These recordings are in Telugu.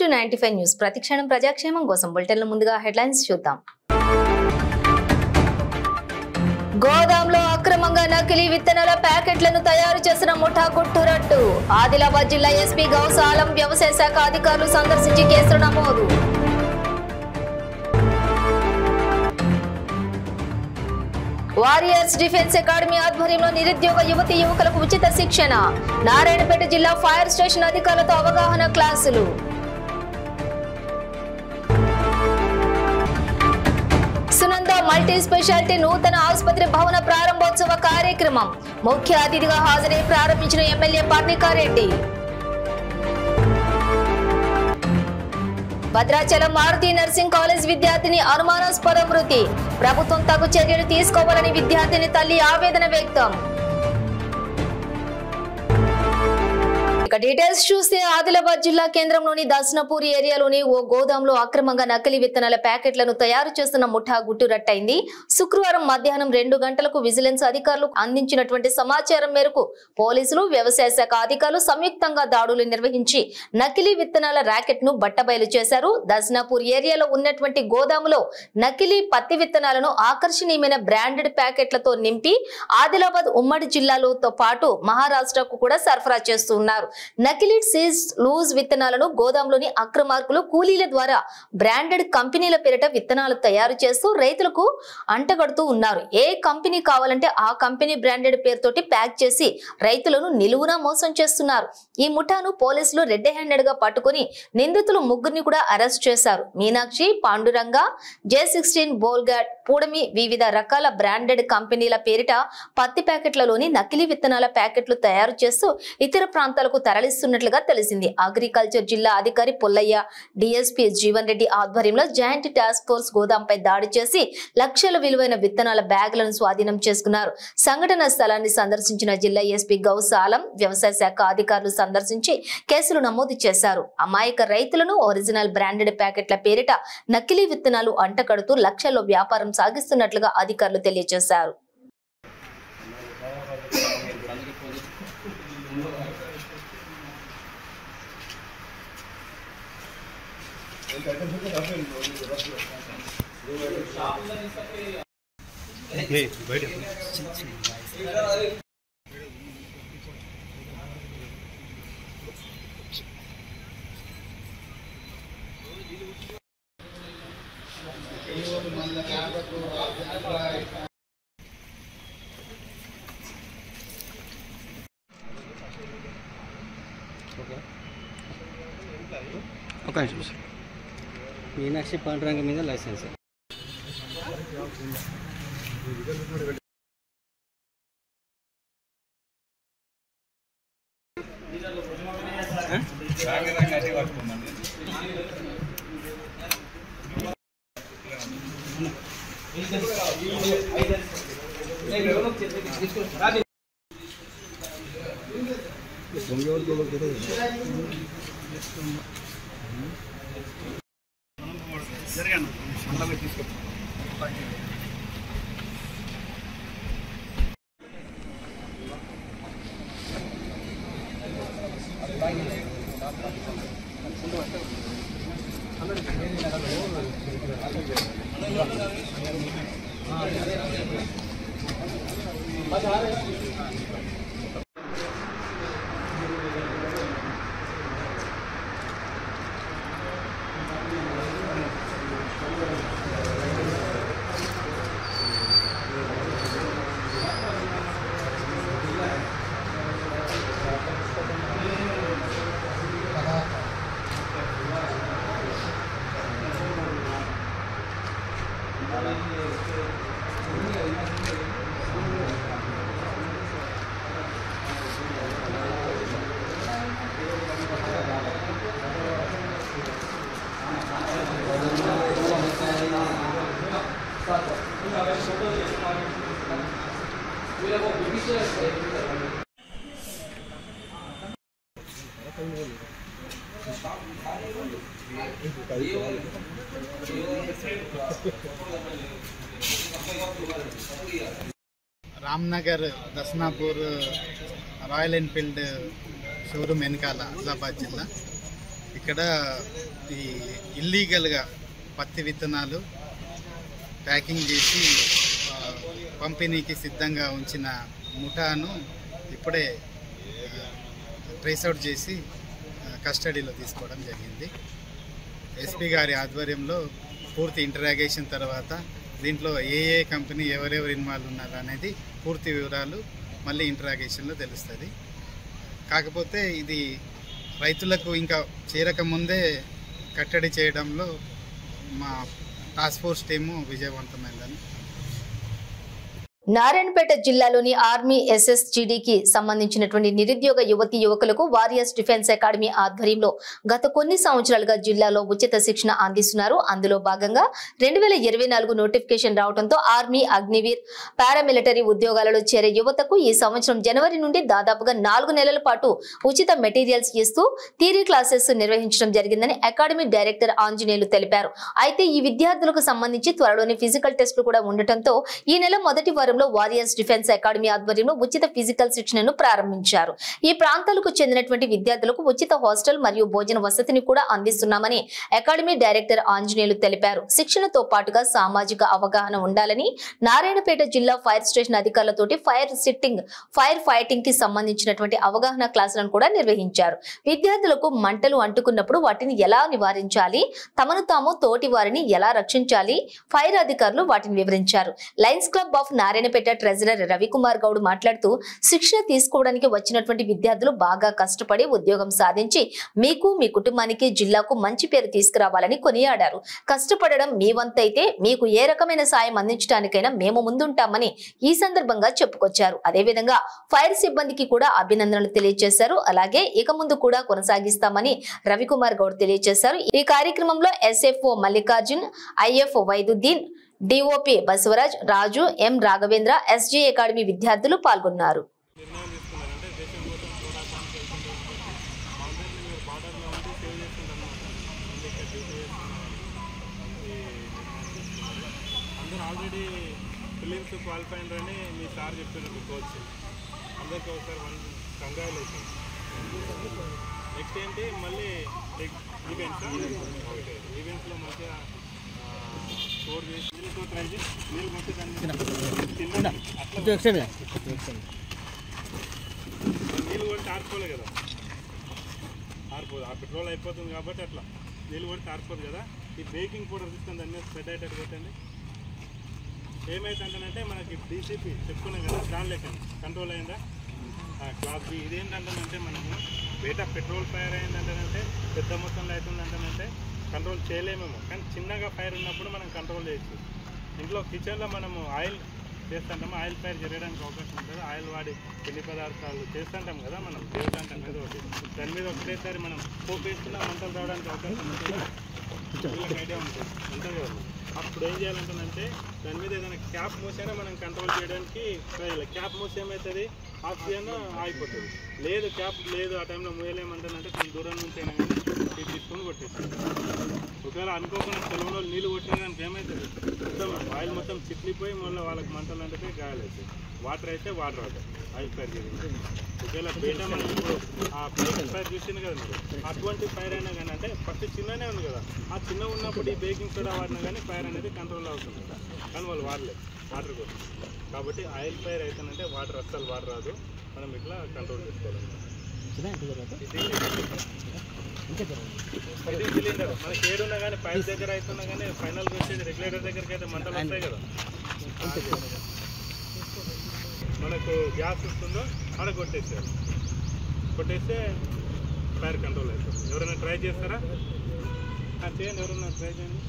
to 95 న్యూస్ ప్రతిక్షణం ప్రజాక్షేమం కోసం బులెటిన్ల ముందుగా హెడ్లైన్స్ చూద్దాం. గోదాంలో అక్రమంగా నకిలీ విత్తనాల ప్యాకెట్లను తయారు చేసిన ముఠా గుట్టురట్టు. ఆదిలాబాద్ జిల్లా ఎస్పీ గౌస్ ఆలం వ్యవసాయ శాఖ అధికారులు సందర్శించి కేసులు నమోదు. వారియర్స్ డిఫెన్స్ అకాడమీ ఆధ్వర్యంలో నిరుద్యోగ యువతి యువకులకు ఉచిత శిక్షణ. నారాయణపేట జిల్లా ఫైర్ స్టేషన్ అధికారులతో అవగాహన క్లాసులు. సునంద మల్టీ స్పెషాలిటీ నూతన ఆసుపత్రి భవన ప్రారంభోత్సవ కార్యక్రమం. ముఖ్య అతిథిగా హాజరై ప్రారంభించిన MLA Parnikareddy. Bhadrachalam Maruti nursing college విద్యార్థిని అనుమానాస్పద మృతి. ప్రభుత్వం తగు చర్యలు తీసుకోవాలని విద్యార్థిని తల్లి ఆవేదన వ్యక్తం. ఇక డీటెయిల్స్ చూస్తే ఆదిలాబాద్ జిల్లా కేంద్రంలోని దస్నాపూర్ ఏరియాలోని ఓ గోదాంలో అక్రమంగా నకిలీ విత్తనాల ప్యాకెట్లను తయారు చేస్తున్న ముఠా గుట్టురట్టయింది. శుక్రవారం మధ్యాహ్నం 2 గంటలకు విజిలెన్స్ అధికారులు అందించినటువంటి సమాచారం మేరకు పోలీసులు వ్యవసాయ శాఖ అధికారులు సంయుక్తంగా దాడులు నిర్వహించి నకిలీ విత్తనాల ర్యాకెట్ ను బట్టబయలు చేశారు. దస్నాపూర్ ఏరియాలో ఉన్నటువంటి గోదాములో నకిలీ పత్తి విత్తనాలను ఆకర్షణీయమైన బ్రాండెడ్ ప్యాకెట్లతో నింపి ఆదిలాబాద్ ఉమ్మడి జిల్లాలతో పాటు మహారాష్ట్రకు కూడా సరఫరా చేస్తున్నారు. నకిలీ సీజ్ లూజ్ విత్తనాలను గోదాంలోని అక్రమార్కులు కూలీల ద్వారా బ్రాండెడ్ కంపెనీల పేరిట విత్తనాలు తయారు చేస్తూ రైతులకు అంటగడుతూ ఉన్నారు. ఏ కంపెనీ కావాలంటే ఆ కంపెనీ బ్రాండెడ్ పేరుతోటి ప్యాక్ చేసి రైతులను నిలువునా మోసం చేస్తున్నారు. ఈ ముఠాను పోలీసులు రెడ్ హ్యాండెడ్ గా పట్టుకుని నిందితులు 3 కూడా అరెస్ట్ చేశారు. మీనాక్షి, పాండురంగ, J16 బోల్గాట్, పూడమి వివిధ రకాల బ్రాండెడ్ కంపెనీల పేరిట పత్తి ప్యాకెట్లలోని నకిలీ విత్తనాల ప్యాకెట్లు తయారు చేస్తూ ఇతర ప్రాంతాలకు తరలిస్తున్నట్లుగా తెలిసింది. అగ్రికల్చర్ జిల్లా అధికారి పుల్లయ్య, డిఎస్పీ జీవన్ రెడ్డి ఆధ్వర్యంలో జాయింట్ టాస్క్ ఫోర్స్ గోదాంపై దాడి చేసి లక్షల విలువైన విత్తనాల బ్యాగులను స్వాధీనం చేసుకున్నారు. సంఘటన స్థలాన్ని సందర్శించిన జిల్లా ఎస్పీ గౌస్ ఆలం వ్యవసాయ శాఖ అధికారులు సందర్శించి కేసులు నమోదు చేశారు. అమాయక రైతులను ఒరిజినల్ బ్రాండెడ్ ప్యాకెట్ల పేరిట నకిలీ విత్తనాలు అంటకడుతూ లక్షల్లో వ్యాపారం సాగిస్తున్నట్లుగా అధికారులు తెలియజేశారు. మీనాక్షి పాండురంగ మీద licence. Ramnagar Dasnapur Royal Enfield showroom వెనకాల ఆదిలాబాద్ జిల్లా ఇక్కడ ఈ ఇల్లీగల్గా పత్తి విత్తనాలు ప్యాకింగ్ చేసి పంపిణీకి సిద్ధంగా ఉంచిన ముఠాను ఇప్పుడే ట్రేస్అవుట్ చేసి కస్టడీలో తీసుకోవడం జరిగింది. ఎస్పీ గారి ఆధ్వర్యంలో పూర్తి ఇంటరాగేషన్ తర్వాత దీంట్లో ఏ కంపెనీ ఎవరెవరు ఇన్వాల్వ్ ఉన్నారు అనేది పూర్తి వివరాలు మళ్ళీ ఇంటరాగేషన్లో తెలుస్తుంది. కాకపోతే ఇది రైతులకు ఇంకా చేరకముందే కట్టడి చేయడంలో మా టాస్క్ ఫోర్స్ టీము విజయవంతమైందని. నారాయణపేట జిల్లాలోని ఆర్మీ SSGDకి సంబంధించినటువంటి నిరుద్యోగ యువతీ యువకులకు వారియర్స్ డిఫెన్స్ అకాడమీ ఆధ్వర్యంలో గత కొన్ని సంవత్సరాలుగా జిల్లాలో ఉచిత శిక్షణ అందిస్తున్నారు. అందులో భాగంగా 2024 నోటిఫికేషన్ రావడంతో ఆర్మీ, అగ్నివీర్, పారామిలిటరీ ఉద్యోగాలలో చేరే యువతకు ఈ సంవత్సరం జనవరి నుండి దాదాపుగా 4 నెలల పాటు ఉచిత మెటీరియల్స్ ఇస్తూ థియరీ క్లాసెస్ నిర్వహించడం జరిగిందని అకాడమీ డైరెక్టర్ ఆంజనేయులు తెలిపారు. అయితే ఈ విద్యార్థులకు సంబంధించి త్వరలోని ఫిజికల్ టెస్టులు కూడా ఉండటంతో ఈ నెల మొదటి వారం వారియర్స్ డిఫెన్స్ అకాడమీ ఆధ్వర్యంలో ఉచిత ఫిజికల్ శిక్షణను ప్రారంభించారు. ఈ ప్రాంతాలకు చెందినటువంటి విద్యార్థులకు ఉచిత హాస్టల్ మరియు భోజన వసతిని కూడా అందిస్తున్నామని అకాడమీ డైరెక్టర్ ఆంజనేయులు తెలిపారు. శిక్షణతో పాటుగా సామాజిక అవగాహన ఉండాలని నారాయణపేట జిల్లా ఫైర్ స్టేషన్ అధికారులతోటి ఫైర్ ఫైటింగ్ కి సంబంధించినటువంటి అవగాహన క్లాసులను కూడా నిర్వహించారు. విద్యార్థులకు మంటలు అంటుకున్నప్పుడు వాటిని ఎలా నివారించాలి, తమను తాము తోటి వారిని ఎలా రక్షించాలి, ఫైర్ అధికారులు వాటిని వివరించారు. Lions club of Narayanpet treasurer Ravikumar Goud మాట్లాడుతూ శిక్షణ తీసుకోవడానికి వచ్చినటువంటి విద్యార్థులు బాగా కష్టపడి ఉద్యోగం సాధించి మీకు, మీ కుటుంబానికి, జిల్లాకు మంచి పేరు తీసుకురావాలని కొనియాడారు. కష్టపడడం మీ వంతైతే మీకు ఏ రకమైన సాయం అందించడానికైనా మేము ముందుంటామని ఈ సందర్భంగా చెప్పుకొచ్చారు. అదేవిధంగా ఫైర్ సిబ్బందికి కూడా అభినందనలు తెలియజేశారు. అలాగే ఇక ముందు కూడా కొనసాగిస్తామని రవికుమార్ గౌడ్ తెలియజేశారు. ఈ కార్యక్రమంలో SFO Mallikarjun, IF వైదుద్దీన్, DOP Basavaraj, Raju, M Raghavendra, SG academy విద్యార్థులు పాల్గొన్నారు. ఆల్రెడీ ఫిలిమ్స్ క్వాలిఫై అని మీ సార్ చెప్పినారు కోచ్. అందరికీ ఒకసారి కంగ్రాచులేషన్. నెక్స్ట్ ఏంటి మళ్ళీ ఈవెంట్స్లో మంచిగా స్కోర్ చేసి నీళ్ళతో ట్రై చేసి నీళ్ళు కొట్టి నీళ్ళు కొట్టి ఆరిపోలే కదా, ఆరిపోదు. ఆ పెట్రోల్ అయిపోతుంది కాబట్టి అట్లా నీళ్ళు కొట్టి ఆరిపోదు కదా. ఈ బేకింగ్ పౌడర్ తీసుకొని దాని మీద స్ప్రెడ్ అయ్యేటట్టు కొట్టండి. ఏమైతుందంటే మనకి DCP చెప్పుకున్నాం కదా, దాని లెక్క కంట్రోల్ అయిందా. క్లాస్ B ఇదేంటంటే మనము బయట పెట్రోల్ ఫైర్ అయిందంటే పెద్ద మొత్తంలో అవుతుందంటే కంట్రోల్ చేయలేమేమో, కానీ చిన్నగా ఫైర్ ఉన్నప్పుడు మనం కంట్రోల్ చేయొచ్చు. ఇంట్లో కిచెన్లో మనము ఆయిల్ చేస్తుంటాము, ఆయిల్ ఫైర్ జరగడానికి అవకాశం ఉంటుంది. ఆయిల్ వాడి పిండి పదార్థాలు చేస్తుంటాం కదా మనం, చేస్తుంటాం మీద ఒకటి, దాని మీద ఒకటేసారి మనం పోపు వేసుకున్నా మంటలు రావడానికి అవకాశం ఉంటుంది. ఐడియా ఉంటుంది కదా. అప్పుడు ఏం చేయాలంటే దాని మీద ఏదైనా క్యాప్ మూసైనా మనం కంట్రోల్ చేయడానికి ట్రై చేయాలి. క్యాప్ మూసి ఏమవుతుంది, ఆక్సిజన్ ఆగిపోతుంది. లేదు క్యాప్ లేదు ఆ టైంలో మూయలేమంటానంటే కొంచెం దూరం నుంచి అయినా కానీ ఇది తీసుకొని కొట్టేస్తాం. ఒకవేళ అనుకోకుండా పొలంలో నీళ్ళు కొట్టినా దానికి ఏమవుతుంది, మొత్తం ఆయిల్ మొత్తం చిట్లిపోయి మళ్ళీ వాళ్ళకి మంటలు అంటే గాయాలవుతాయి. వాటర్ అయితే వాటర్ అవుతాయి ఆయిల్ ఫైర్ జరిగింది. ఒకవేళ బయట మనం ఇప్పుడు ఆ బేకింగ్ ఫైర్ చూసింది కదా మీరు, అటువంటి ఫైర్ అయినా కానీ అంటే ఫస్ట్ చిన్ననే ఉంది కదా, ఆ చిన్న ఉన్నప్పుడు ఈ బేకింగ్ సోడా వాడినా కానీ ఫైర్ అనేది కంట్రోల్ అవుతుంది కదా. కానీ వాళ్ళు వాడలేదు, వాటర్ కోసం. కాబట్టి ఆయిల్ ఫైర్ అవుతుందంటే వాటర్ అస్సలు వాటర్ రాదు, మనం ఇట్లా కంట్రోల్ చేసుకోవాలి. ఇది సిలిండర్ మనకి ఏడున్నా కానీ పైప్ దగ్గర అవుతున్నా కానీ ఫైనల్గా వచ్చేది రెగ్యులేటర్ దగ్గరికి అయితే మంటలు వస్తాయి కదా. మనకు గ్యాస్ వస్తుందో అక్కడ కొట్టేసారు, కొట్టేస్తే ఫైర్ కంట్రోల్ అవుతుంది. ఎవరైనా ట్రై చేస్తారా? చేయండి, ఎవరైనా ట్రై చేయండి.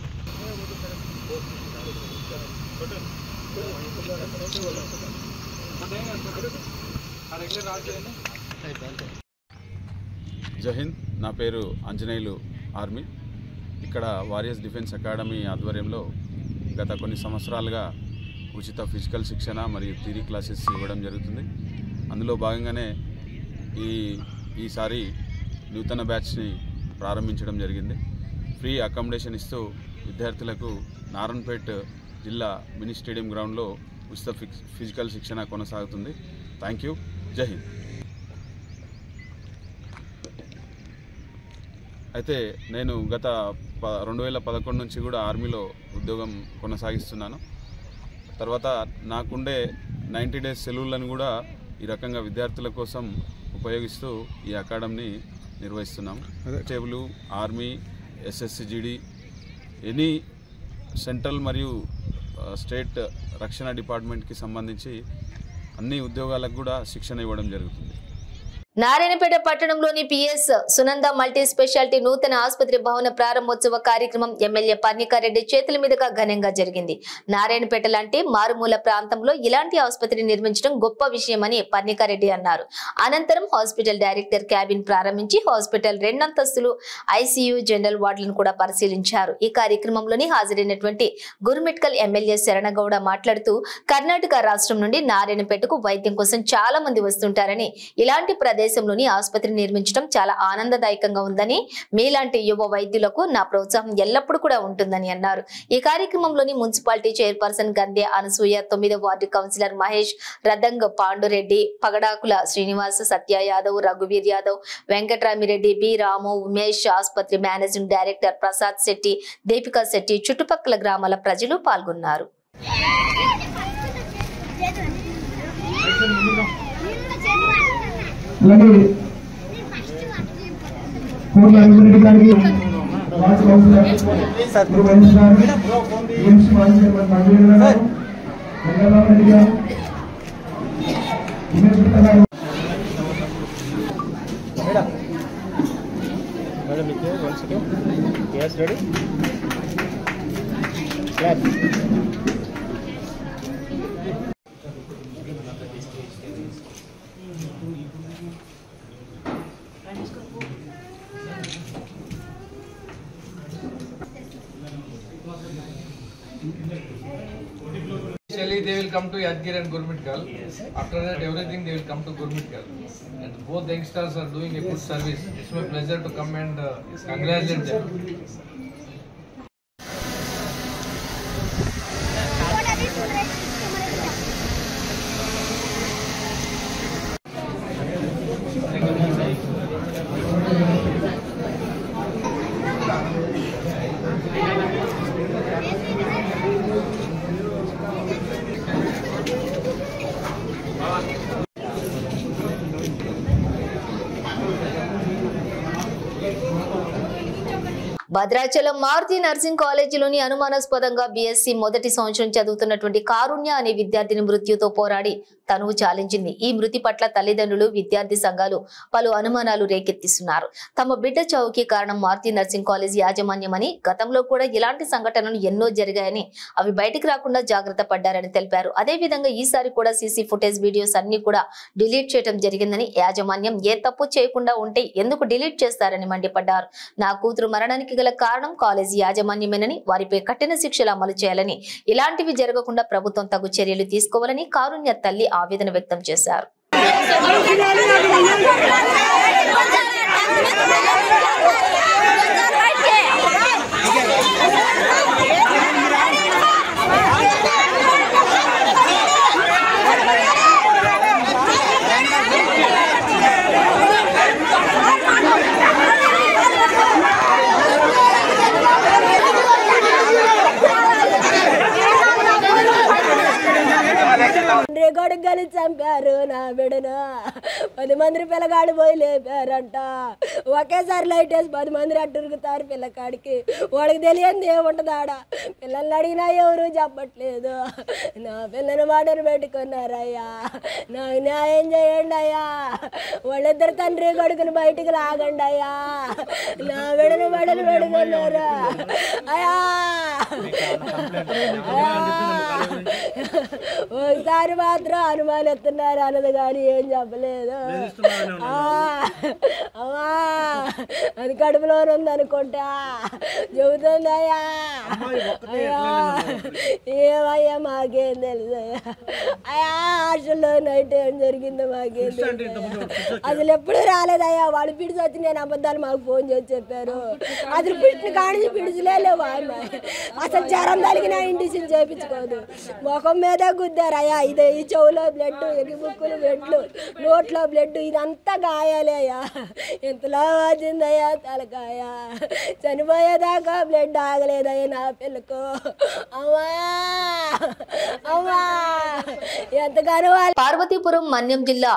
జై హింద్. నా పేరు ఆంజనేయులు ఆర్మీ. ఇక్కడ వారియర్స్ డిఫెన్స్ అకాడమీ ఆధ్వర్యంలో గత కొన్ని సంవత్సరాలుగా ఉచిత ఫిజికల్ శిక్షణ మరియు థియరీ క్లాసెస్ ఇవ్వడం జరుగుతుంది. అందులో భాగంగానే ఈసారి నూతన బ్యాచ్ని ప్రారంభించడం జరిగింది. ఫ్రీ అకామిడేషన్ ఇస్తూ విద్యార్థులకు నారాయణపేట జిల్లా మినీ స్టేడియం గ్రౌండ్లో ఉచిత ఫిజికల్ శిక్షణ కొనసాగుతుంది. Thank you. జై హింద్. అయితే నేను గత 2011 నుంచి కూడా ఆర్మీలో ఉద్యోగం కొనసాగిస్తున్నాను. తర్వాత నాకుండే 90 డేస్ సెలవులను కూడా ఈ రకంగా విద్యార్థుల కోసం ఉపయోగిస్తూ ఈ అకాడమీని నిర్వహిస్తున్నాం. Constable, army, SSCGD, any central మరియు స్టేట్ రక్షణ డిపార్ట్మెంట్కి సంబంధించి అన్ని ఉద్యోగాలకు కూడా శిక్షణ ఇవ్వడం జరుగుతుంది. నారాయణపేట పట్టణంలోని పిఎస్ సునంద మల్టీ స్పెషాలిటీ నూతన ఆసుపత్రి భవన ప్రారంభోత్సవ కార్యక్రమం ఎమ్మెల్యే పర్ణికారెడ్డి చేతుల మీదుగా ఘనంగా జరిగింది. నారాయణపేట లాంటి మారుమూల ప్రాంతంలో ఇలాంటి ఆసుపత్రి నిర్మించడం గొప్ప విషయమని పర్ణికారెడ్డి అన్నారు. అనంతరం హాస్పిటల్ డైరెక్టర్ క్యాబిన్ ప్రారంభించి హాస్పిటల్ 2 అంతస్తులు ICU జనరల్ వార్డులను కూడా పరిశీలించారు. ఈ కార్యక్రమంలోని హాజరైనటువంటి గుర్మిట్కల్ ఎమ్మెల్యే శరణగౌడ మాట్లాడుతూ కర్ణాటక రాష్ట్రం నుండి నారాయణపేటకు వైద్యం కోసం చాలా మంది వస్తుంటారని, ఇలాంటి ప్రదేశంలోని ఆసుపత్రి నిర్మించడం చాలా ఆనందదాయకంగా ఉందని, మీలాంటి యువ వైద్యులకు నా ప్రోత్సాహం ఎల్లప్పుడూ కూడా ఉంటుందని అన్నారు. ఈ కార్యక్రమంలోని municipality chairperson గంధే Anasuya, 9వ ward councillor Mahesh, రదంగ Pandureddy, పగడాకుల Srinivas, సత్య యాదవ్, రఘువీర్ యాదవ్, వెంకటరామిరెడ్డి, బి రాము, ఉమేష్, ఆసుపత్రి మేనేజింగ్ డైరెక్టర్ ప్రసాద్ శెట్టి, దీపికా శెట్టి, చుట్టుపక్కల గ్రామాల ప్రజలు పాల్గొన్నారు. అలాగే కోట్ల రఘువీరెడ్డి గారికి వార్డు కౌన్సిలర్ మహేష్ గారు, EMC మాజీ చైర్మన్ మంజురెడ్డి గారు, వెంకటరామరెడ్డి గారు, ఉమేష్ గుప్తా గారు, Initially they will come to Yadgir and Gurmitkal. After that everything they will come to Gurmitkal. And both the youngsters are doing a good service. It's my pleasure to come and congratulate them. Bhadrachalam Maruti nursing కాలేజీలోని అనుమానాస్పదంగా BSc మొదటి సంవత్సరం చదువుతున్నటువంటి కారుణ్య అనే విద్యార్థిని మృత్యుతో పోరాడి తనువు చాలించింది. ఈ మృతి పట్ల తల్లిదండ్రులు, విద్యార్థి సంఘాలు పలు అనుమానాలు రేకెత్తిస్తున్నారు. తమ బిడ్డ చావుకి కారణం మారుతి నర్సింగ్ కాలేజ్ యాజమాన్యమని, గతంలో కూడా ఇలాంటి సంఘటనలు ఎన్నో జరిగాయని, అవి బయటికి రాకుండా జాగ్రత్త పడ్డారని తెలిపారు. అదేవిధంగా ఈసారి కూడా CC ఫుటేజ్ వీడియోస్ అన్ని కూడా డిలీట్ చేయడం జరిగిందని, యాజమాన్యం ఏ తప్పు చేయకుండా ఉంటే ఎందుకు డిలీట్ చేస్తారని మండిపడ్డారు. నా కూతురు మరణానికి గల కారణం కాలేజీ యాజమాన్యమేనని, వారిపై కఠిన శిక్షలు అమలు చేయాలని, ఇలాంటివి జరగకుండా ప్రభుత్వం తగు చర్యలు తీసుకోవాలని కారుణ్య తల్లి ఆవేదన వ్యక్తం చేశారు. కొడుకు కలిసి చంపారు నా బిడ్డను. 10 మంది పిల్లగాడు పోయి లేపారంట. ఒకేసారి లైట్ వేసి 10 మంది అట్టురుకుతారు పిల్లకాడికి. వాడికి తెలియంది ఏముంటుంది ఆడ. పిల్లల్ని అడిగినా ఎవరు చెప్పట్లేదు. నా పిల్లని మాటను పెట్టుకున్నారయ్యా, నాకు న్యాయం చేయండి అయ్యా. వాళ్ళిద్దరు తండ్రి కొడుకుని బయటికి లాగండి అయ్యా. నా బిడ్డను బడలు పెడుకున్నారు అయ్యా. ఒకసారి మాత్రం అనుమానం ఎత్తున్నారు అన్నది కానీ ఏం చెప్పలేదు. అమ్మా అది కడుపులో ఉంది అనుకుంటా చెబుతుందయ్యా. ఏమయ్యా మాకేం తెలుసు అయ్యా హాస్టల్లో నైట్ ఏం జరిగిందో మాకేం తెలుసు అసలు ఎప్పుడు రాలేదయ్యా వాళ్ళు పిడిచి వచ్చి నేను అబద్ధాలు మాకు ఫోన్ చేసి చెప్పారు అసలు పిడిచిన కాడి పిడిచిలేవు అసలు జ్వరం తలిగిన ఇంటిసిన్ చేయించుకోదు ముఖం మీద గుద్దారయ్యా ఇది ఈ చెవులో బ్లడ్ ఎగి బుక్కులు బ్లడ్లు నోట్లో బ్లడ్ ఇదంతా గాయాలే అయ్యా ఎంతలా వచ్చిందయ్యా తలకాయ చనిపోయేదాకా బ్లడ్ ఆగలేదయ్యా నా పిల్లకు అమ్మా అమ్మా ఎంతగానో పార్వతీపురం మన్యం జిల్లా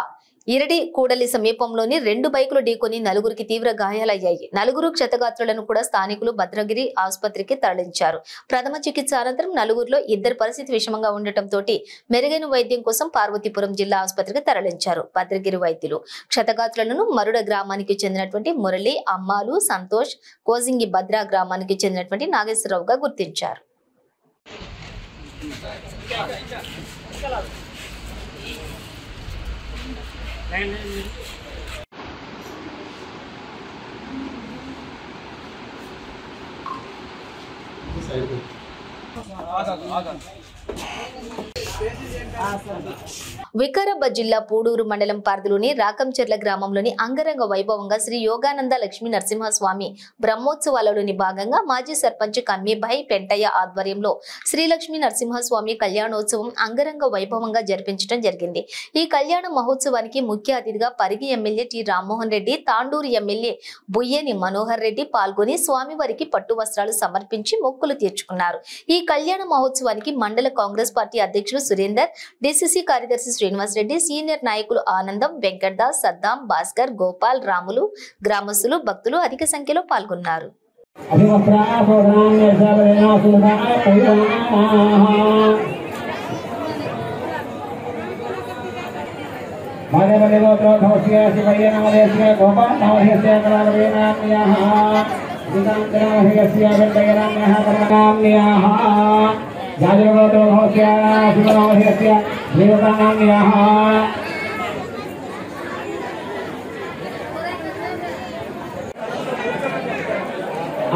ఇరడి కూడలి సమీపంలోని 2 బైకులు ఢీకొని నలుగురికి తీవ్ర గాయాలయ్యాయి. నలుగురు క్షతగాత్రులను కూడా స్థానికులు భద్రగిరి ఆసుపత్రికి తరలించారు. ప్రథమ చికిత్స అనంతరం నలుగురిలో 2 పరిస్థితి విషమంగా ఉండటంతో మెరుగైన వైద్యం కోసం పార్వతీపురం జిల్లా ఆసుపత్రికి తరలించారు భద్రగిరి వైద్యులు. క్షతగాత్రులను మరుడ గ్రామానికి చెందినటువంటి మురళి, అమ్మాలు, సంతోష్, కోజింగి భద్ర గ్రామానికి చెందినటువంటి నాగేశ్వరరావుగా గుర్తించారు. వికారాబాద్ జిల్లా పూడూరు మండలం పరిధిలోని రాకంచెర్ల గ్రామంలోని అంగరంగ వైభవంగా శ్రీ యోగానంద లక్ష్మీ నరసింహస్వామి బ్రహ్మోత్సవాలలోని భాగంగా మాజీ సర్పంచ్ కన్మీభాయ్ పెంటయ్య ఆధ్వర్యంలో శ్రీ లక్ష్మీ నరసింహస్వామి కళ్యాణోత్సవం అంగరంగ వైభవంగా జరిపించడం జరిగింది. ఈ కళ్యాణ మహోత్సవానికి ముఖ్య అతిథిగా Parigi MLA T Rammohan Reddy, Tandur MLA Buyyani Manohar Reddy పాల్గొని స్వామివారికి పట్టు వస్త్రాలు సమర్పించి మొక్కులు తీర్చుకున్నారు. ఈ కళ్యాణ మహోత్సవానికి మండల కాంగ్రెస్ పార్టీ అధ్యక్షులు సురేందర్, డిసిసి కార్యదర్శి శ్రీనివాస్ రెడ్డి, సీనియర్ నాయకులు ఆనందం, వెంకట్దాస్, సద్దాం, భాస్కర్, గోపాల్, రాములు, గ్రామస్తులు, భక్తులు అధిక సంఖ్యలో పాల్గొన్నారు.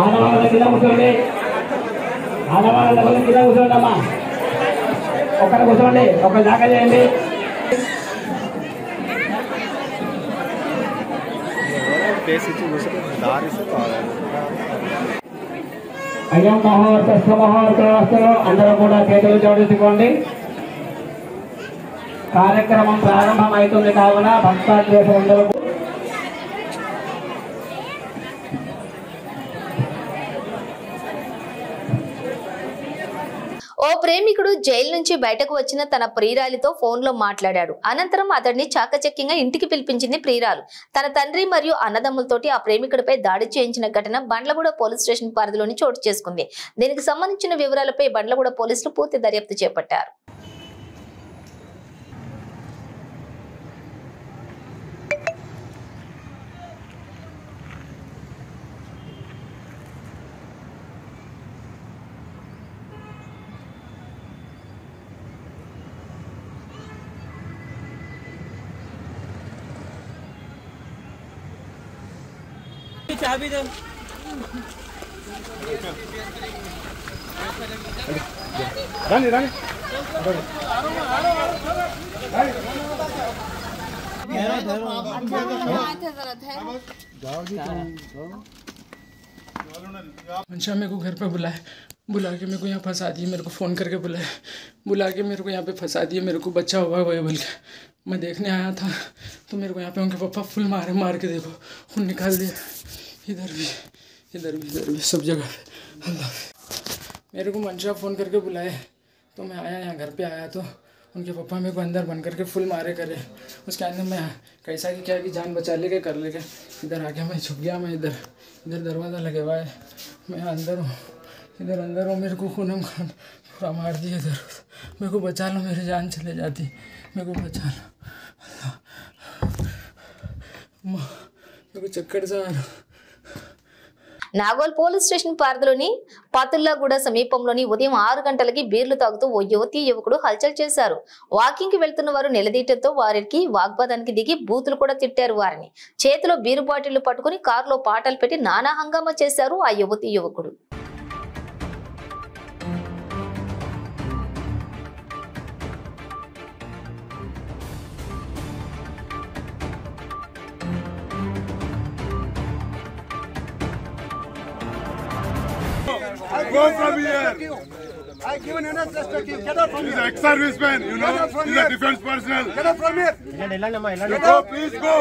ఆడవాళ్ళ కింద కూర్చోండి, ఆడవాళ్ళ కింద కూర్చోండి అమ్మా, ఒక్కడ కూర్చోండి, ఒక దాకా చేయండి. అయ్యం మహోత్సవ మహోత్సవ అందరూ కూడా చేతులు జోడించుకోండి. కార్యక్రమం ప్రారంభం అవుతుంది కావున భక్తాదులందరూ ఓ ప్రేమికుడు జైలు నుంచి బయటకు వచ్చిన తన ప్రియురాలితో ఫోన్లో మాట్లాడాడు. అనంతరం అతడిని చాకచక్యంగా ఇంటికి పిలిపించింది ప్రియురాలు. తన తండ్రి మరియు అన్నదమ్ములతోటి ఆ ప్రేమికుడిపై దాడి చేయించిన ఘటన బండ్లగూడ పోలీస్ స్టేషన్ పరిధిలోని చోటు చేసుకుంది. దీనికి సంబంధించిన వివరాలపై బండ్లగూడ పోలీసులు పూర్తి దర్యాప్తు చేపట్టారు. चाबी दो रानी रानी मंशा मेरे को घर पे बुला के मेरे को यहाँ फंसा दिए, मेरे को फ़ोन करके बुला के मेरे को यहाँ पे फंसा दिए। मेरे को बच्चा हुआ है बोल के मैं देखने आया था तो मेरे को यहाँ पे उनके पापा फुल मार के देखो खून निकाल दिया, इधर भी सब जगह पे। अल्लाह, मेरे को मंशा फ़ोन करके बुलाए तो मैं आया, यहाँ घर पे आया तो उनके पापा मेरे को अंदर बंद करके फुल मारे करे। उसके अंदर मैं कैसा कि क्या कि जान बचा लेके कर लेके इधर आ गया, मैं छुप गया। मैं इधर दरवाज़ा लगे हुआ है, मैं अंदर हूँ, इधर अंदर हूँ। मेरे को खून पूरा मार दिया इधर। मेरे को बचा लो, मेरी जान चले जाती, मेरे को बचा लो। मेरे को चक्कर सा నాగోల్ పోలీస్ స్టేషన్ పరిధిలోని పాతుల్లాగూడ సమీపంలోని ఉదయం 6 గంటలకి బీర్లు తాగుతూ ఓ యువకుడు హల్చల్ చేశారు. వాకింగ్ కి వెళ్తున్న వారు నిలదీయడంతో వారికి వాగ్వాదానికి దిగి బూతులు కూడా తిట్టారు. వారిని చేతిలో బీరు బాటిళ్లు పట్టుకుని కారులో పాటలు పెట్టి నానా హంగామా చేశారు ఆ యువకుడు. go from here. I given enough respect. Get out from here. He's an ex-serviceman, you know. He's a defense personnel. Get out from here. Go, please go.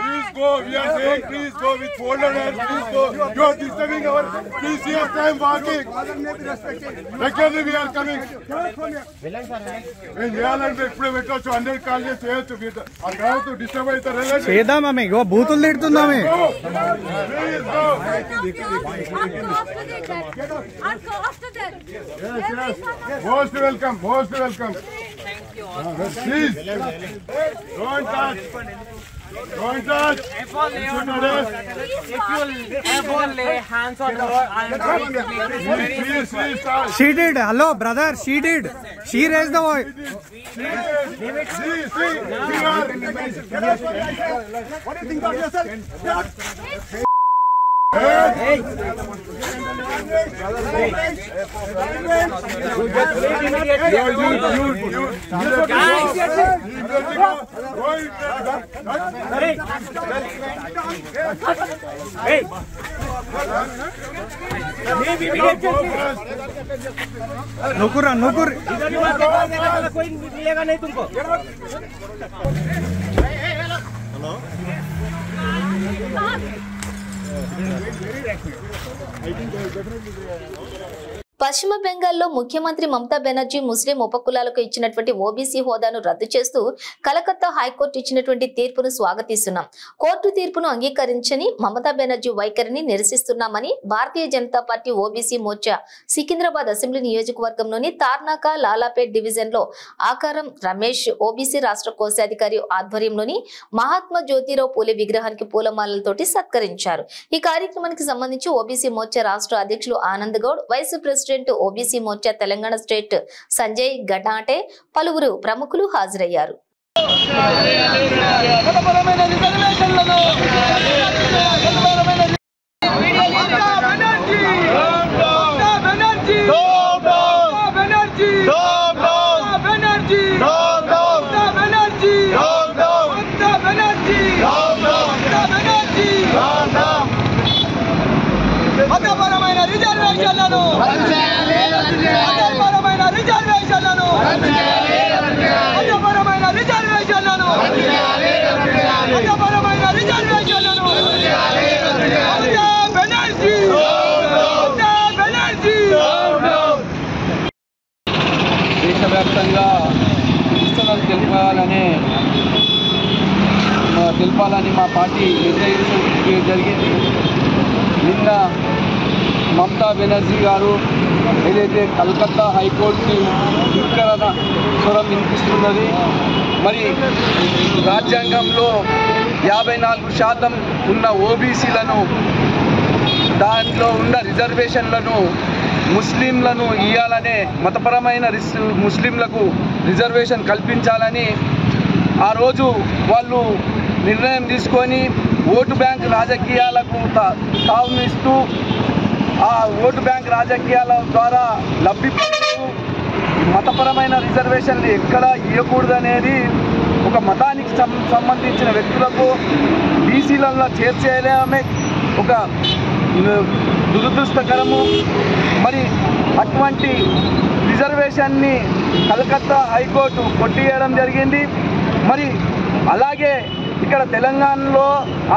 Please go. We are saying please go with folded hands. Please go. You are disturbing our PCF time walking. Regularly we are coming. Get out from here. We చేయాలంటే ఇప్పుడే పెట్టొచ్చు 100 కాల్ చేసి చేయొచ్చు ఆ కాదు డిస్టర్బ్ అవుతారు చేద్దాం ఆమె ఇగో బూతులు తిడుతుందామే Most welcome, most welcome. Thank you. Please, don't touch. Don't touch. If you lay hands on the wall, she did. Hello, brother. She did. She raised the voice. What do you think of yourself? Hey. नौकर नौकर कोई मिलेगा नहीं तुमको పశ్చిమ బెంగాల్లో ముఖ్యమంత్రి మమతా బెనర్జీ ముస్లిం ఉపకులాలకు ఇచ్చినటువంటి ఓబీసీ హోదాను రద్దు చేస్తూ కలకత్తా హైకోర్టు ఇచ్చినటువంటి తీర్పును స్వాగతిస్తున్నాం. కోర్టు తీర్పును అంగీకరించని మమతా బెనర్జీ వైఖరిని నిరసిస్తున్నామని Bharatiya Janata Party OBC Morcha Secunderabad assembly నియోజకవర్గంలోని తార్నాక లాలాపేట్ డివిజన్ లో ఆకారం రమేష్ ఓబీసీ రాష్ట్ర కోశాధికారి ఆధ్వర్యంలోని మహాత్మా జ్యోతిరావు పూలే విగ్రహానికి పూలమాలలతోటి సత్కరించారు. ఈ కార్యక్రమానికి సంబంధించి ఓబీసీ మోర్చా రాష్ట్ర అధ్యక్షులు Anand Goud, vice president OBC Morcha Telangana state Sanjay Gadate పలువురు ప్రముఖులు హాజరయ్యారు. మతపరమైన రిజర్వేషన్లను మతపరమైన రిజర్వేషన్లను మతపరమైన రిజర్వేషన్లను మతపరమైన రిజర్వేషన్లను బెనర్జీ బెనర్జీ దేశవ్యాప్తంగా నిరసనలు తెలపాలని మా పార్టీ నిర్ణయించడం జరిగింది. నిన్న మమతా బెనర్జీ గారు ఏదైతే కలకత్తా హైకోర్టుకి ధిక్కరణ స్వరం వినిపిస్తున్నది, మరి రాజ్యాంగంలో 54% ఉన్న ఓబీసీలను దాంట్లో ఉన్న రిజర్వేషన్లను ముస్లింలను ఇవ్వాలనే మతపరమైన ముస్లింలకు రిజర్వేషన్ కల్పించాలని ఆ రోజు వాళ్ళు నిర్ణయం తీసుకొని ఓటు బ్యాంక్ రాజకీయాలకు తావునిస్తూ ఆ ఓటు బ్యాంక్ రాజకీయాల ద్వారా లబ్ధి పొందుతూ మతపరమైన రిజర్వేషన్లు ఎక్కడ ఇవ్వకూడదనేది ఒక మతానికి సంబంధించిన వ్యక్తులకు బీసీలలో చేర్చేయడమే ఒక దురదృష్టకరము. మరి అటువంటి రిజర్వేషన్ని కలకత్తా హైకోర్టు కొట్టివేయడం జరిగింది. మరి అలాగే ఇక్కడ తెలంగాణలో,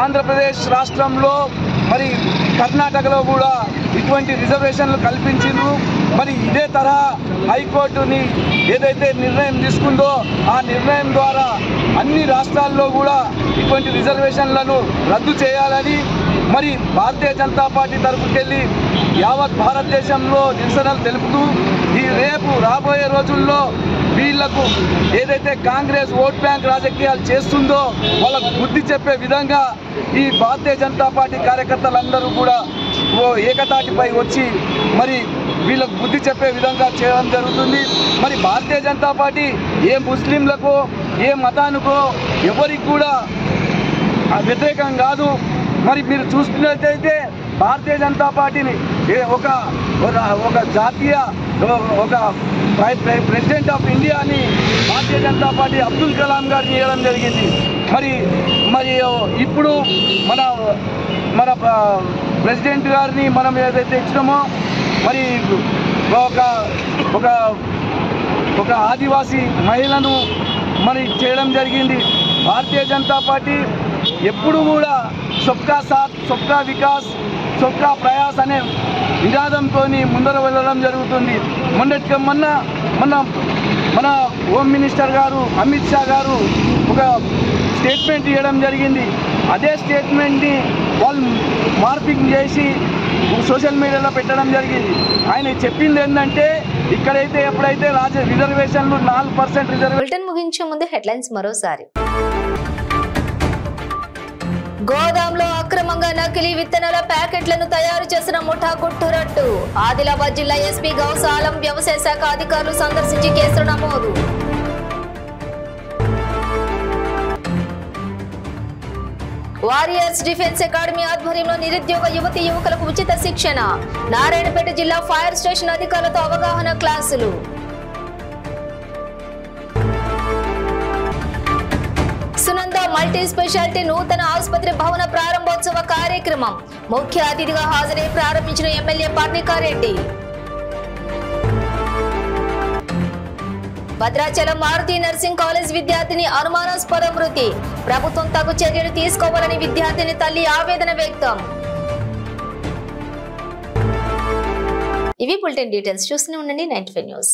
ఆంధ్రప్రదేశ్ రాష్ట్రంలో, మరి కర్ణాటకలో కూడా ఇటువంటి రిజర్వేషన్లు కల్పించిండ్రు. మరి ఇదే తరహా హైకోర్టుని ఏదైతే నిర్ణయం తీసుకుందో ఆ నిర్ణయం ద్వారా అన్ని రాష్ట్రాల్లో కూడా ఇటువంటి రిజర్వేషన్లను రద్దు చేయాలని మరి భారతీయ జనతా పార్టీ తరపుకెళ్ళి యావత్ భారతదేశంలో నిరసనలు తెలుపుతూ ఈ రేపు రాబోయే రోజుల్లో వీళ్లకు ఏదైతే కాంగ్రెస్ ఓట్ బ్యాంక్ రాజకీయాలు చేస్తుందో వాళ్ళకు బుద్ధి చెప్పే విధంగా ఈ భారతీయ జనతా పార్టీ కార్యకర్తలందరూ కూడా ఏకతాటిపై వచ్చి మరి వీళ్ళకు బుద్ధి చెప్పే విధంగా చేయడం జరుగుతుంది. మరి భారతీయ జనతా పార్టీ ఏ ముస్లింలకో ఏ మతానికో ఎవరికి కూడా వ్యతిరేకం కాదు. మరి మీరు చూస్తున్నట్లయితే భారతీయ జనతా పార్టీని ఒక జాతీయ ఒక ప్రెసిడెంట్ ఆఫ్ ఇండియాని భారతీయ జనతా పార్టీ అబ్దుల్ కలాం గారిని ఇవ్వడం జరిగింది. మరి ఇప్పుడు మన ప్రెసిడెంట్ గారిని మనం ఏదైతే ఇచ్చినామో మరి ఒక ఒక ఒక ఆదివాసీ మహిళను మరి చేయడం జరిగింది. భారతీయ జనతా పార్టీ ఎప్పుడు కూడా సబ్కా సాత్ సబ్కా వికాస్ సబ్కా ప్రయాస్ అనే నినాదంతో ముందర వెళ్ళడం జరుగుతుంది. మన హోమ్ మినిస్టర్ గారు అమిత్ షా గారు ఒక స్టేట్మెంట్ ఇవ్వడం జరిగింది. అదే స్టేట్మెంట్ని వాళ్ళు మార్పింగ్ చేసి సోషల్ మీడియాలో పెట్టడం జరిగింది. ఆయన చెప్పింది ఏంటంటే ఇక్కడైతే ఎప్పుడైతే రిజర్వేషన్లు 4% బులెటిన్ ముగించే ముందు హెడ్లైన్స్ మరోసారి. గోదాంలో అక్రమంగా నకిలీ విత్తనాల ప్యాకెట్లను తయారు చేసిన ముఠా గుట్టురట్టు. ఆదిలాబాద్ జిల్లా ఎస్పీ గౌస్ ఆలం వ్యవసాయ శాఖ అధికారులు సందర్శించి కేసులు నమోదు. వారియర్స్ డిఫెన్స్ అకాడమీ ఆధ్వర్యంలో నిరుద్యోగ యువతీ యువకులకు ఉచిత శిక్షణ. నారాయణపేట జిల్లా ఫైర్ స్టేషన్ అధికారులతో అవగాహన క్లాసులు. సునంద మల్టీ స్పెషాలిటీ నూతన ఆసుపత్రి భవన ప్రారంభోత్సవ కార్యక్రమం. ముఖ్య అతిథిగా హాజరై ప్రారంభించిన MLA Parnikareddy. Bhadrachalam Maruti nursing college విద్యార్థిని అనుమానాస్పద మృతి. ప్రభుత్వం తగు చర్యలు తీసుకోవాలని విద్యార్థిని తల్లి ఆవేదన వ్యక్తం. ఇవి బులెటిన్ డీటెయిల్స్. చూస్తూనే ఉండండి 95 న్యూస్.